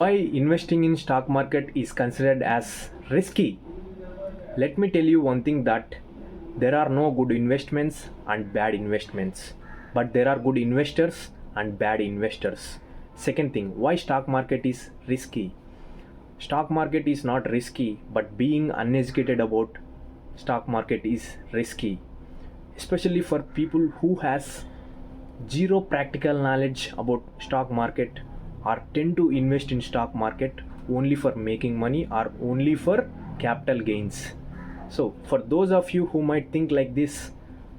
Why investing in stock market is considered as risky? Let me tell you one thing, that there are no good investments and bad investments, but there are good investors and bad investors. Second thing, why stock market is risky? Stock market is not risky, but being uneducated about stock market is risky, especially for people who has zero practical knowledge about stock market, or tend to invest in stock market only for making money or only for capital gains. So for those of you who might think like this,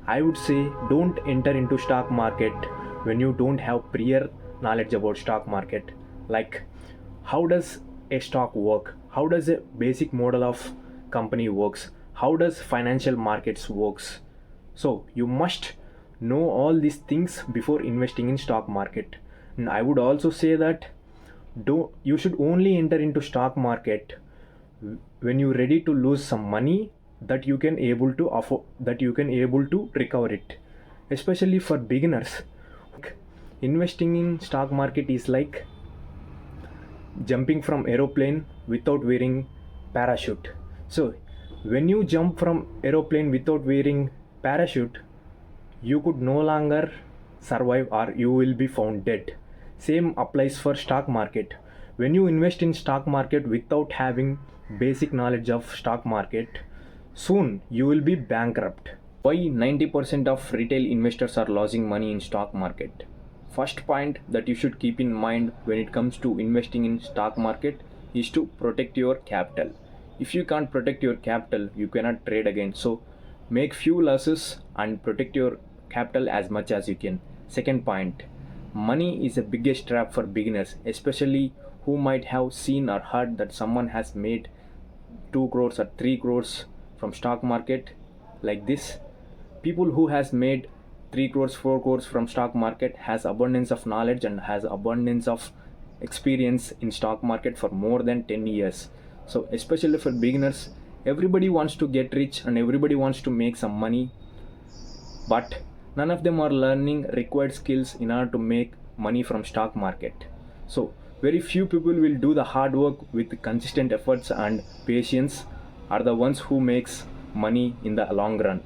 I would say don't enter into stock market when you don't have prior knowledge about stock market. Like, how does a stock work, how does a basic model of company works, how does financial markets works. So you must know all these things before investing in stock market. And I would also say that do you should only enter into stock market when you're ready to lose some money, that you can able to afford, that you can able to recover it, especially for beginners. Investing in stock market is like jumping from aeroplane without wearing parachute. So when you jump from aeroplane without wearing parachute, you could no longer survive or you will be found dead. Same applies for stock market. When you invest in stock market without having basic knowledge of stock market, soon you will be bankrupt. Why 90% of retail investors are losing money in stock market? First point that you should keep in mind when it comes to investing in stock market is to protect your capital. If you can't protect your capital, you cannot trade again. So make few losses and protect your capital as much as you can. Second point, money is the biggest trap for beginners, especially who might have seen or heard that someone has made 2 crores or 3 crores from stock market. Like this, people who has made 3 crores 4 crores from stock market has abundance of knowledge and has abundance of experience in stock market for more than 10 years. So especially for beginners, everybody wants to get rich and everybody wants to make some money, but none of them are learning required skills in order to make money from stock market. So very few people will do the hard work with consistent efforts and patience are the ones who makes money in the long run.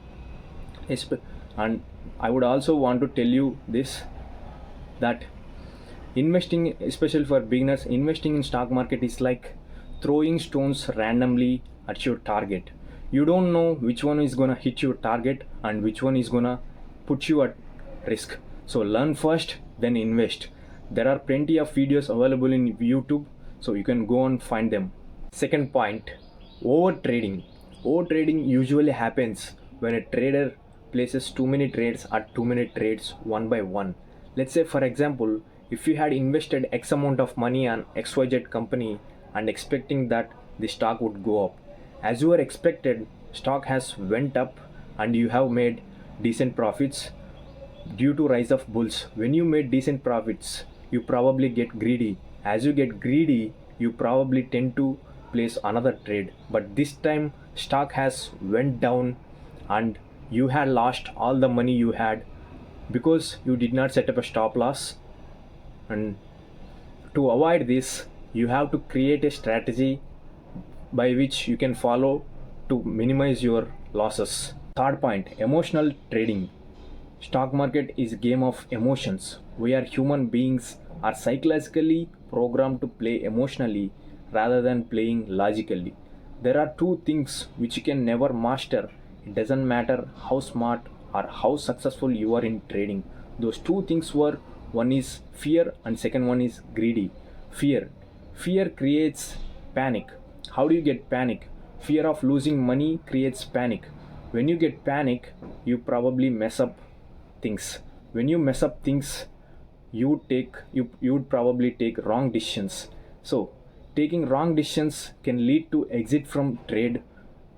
And I would also want to tell you this, that investing, especially for beginners, investing in stock market is like throwing stones randomly at your target. You don't know which one is gonna hit your target and which one is gonna put you at risk. So learn first, then invest. There are plenty of videos available in YouTube, so you can go and find them. Second point, over trading. Over trading usually happens when a trader places too many trades or too many trades one by one. Let's say, for example, if you had invested X amount of money on XYZ company and expecting that the stock would go up, as you were expected, stock has went up and you have made decent profits due to rise of bulls. When you made decent profits, you probably get greedy. As you get greedy, you probably tend to place another trade, but this time stock has went down and you had lost all the money you had because you did not set up a stop loss. And to avoid this, you have to create a strategy by which you can follow to minimize your losses. Third point, emotional trading. Stock market is a game of emotions. We are human beings are psychologically programmed to play emotionally rather than playing logically. There are two things which you can never master. It doesn't matter how smart or how successful you are in trading. Those two things were, one is fear and second one is greedy. Fear. Fear creates panic. How do you get panic? Fear of losing money creates panic. When you get panic, you probably mess up things. When you mess up things, you would probably take wrong decisions. So taking wrong decisions can lead to exit from trade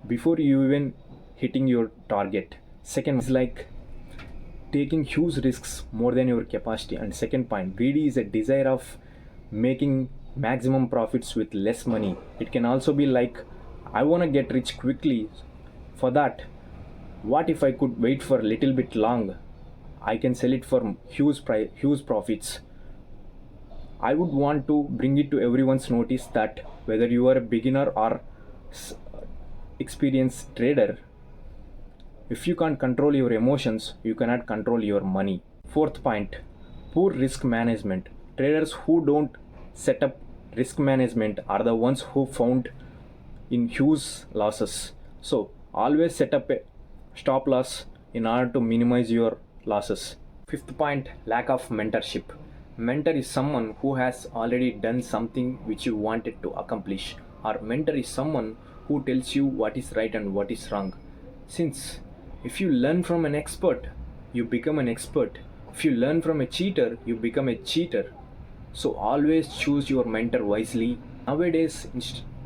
before you even hitting your target. Second is like taking huge risks more than your capacity. And second point, greedy is a desire of making maximum profits with less money. It can also be like, I want to get rich quickly. For that, what if I could wait for a little bit long? I can sell it for huge profits. I would want to bring it to everyone's notice that whether you are a beginner or experienced trader, if you can't control your emotions, you cannot control your money. Fourth point, poor risk management. Traders who don't set up risk management are the ones who found in huge losses. So, always set up a stop loss in order to minimize your losses. Fifth point, lack of mentorship. Mentor is someone who has already done something which you wanted to accomplish, or mentor is someone who tells you what is right and what is wrong. Since if you learn from an expert, you become an expert. If you learn from a cheater, you become a cheater. So always choose your mentor wisely. Nowadays,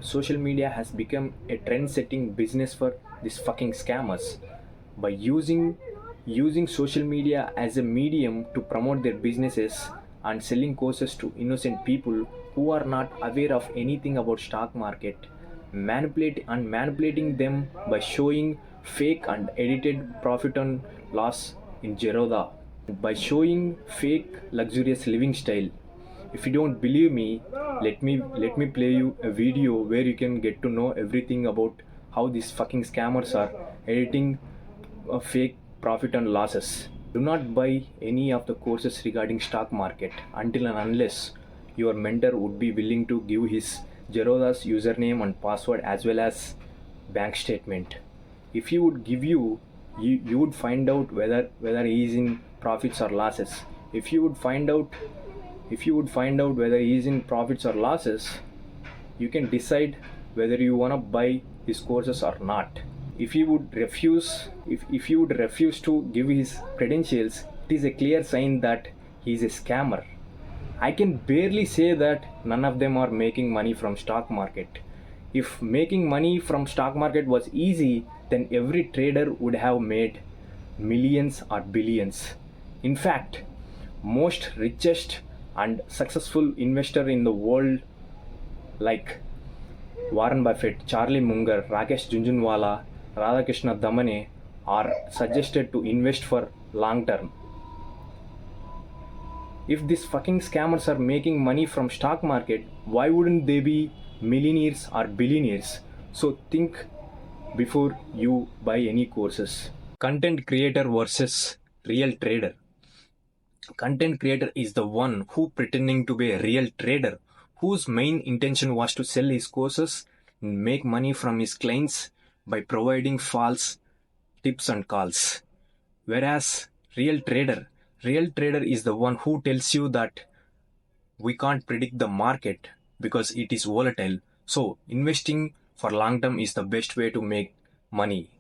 social media has become a trend-setting business for these fucking scammers. By using social media as a medium to promote their businesses and selling courses to innocent people who are not aware of anything about stock market, manipulating them by showing fake and edited profit and loss in Zerodha, by showing fake luxurious living style. If you don't believe me, let me play you a video where you can get to know everything about how these fucking scammers are editing fake profit and losses. Do not buy any of the courses regarding stock market until and unless your mentor would be willing to give his Zerodha's username and password as well as bank statement. If he would give you would find out whether he is in profits or losses. If you would find out whether he is in profits or losses, you can decide whether you want to buy his courses or not. If he would refuse to give his credentials, it is a clear sign that he is a scammer. I can barely say that none of them are making money from stock market. If making money from stock market was easy, then every trader would have made millions or billions. In fact, most richest and successful investor in the world like Warren Buffett, Charlie Munger, Rakesh Junjunwala, Radhakrishna Damane are suggested to invest for long term. If these fucking scammers are making money from stock market, why wouldn't they be millionaires or billionaires? So think before you buy any courses. Content creator versus real trader. Content creator is the one who pretending to be a real trader, whose main intention was to sell his courses and make money from his clients by providing false tips and calls. Whereas real trader is the one who tells you that we can't predict the market because it is volatile. So investing for long term is the best way to make money.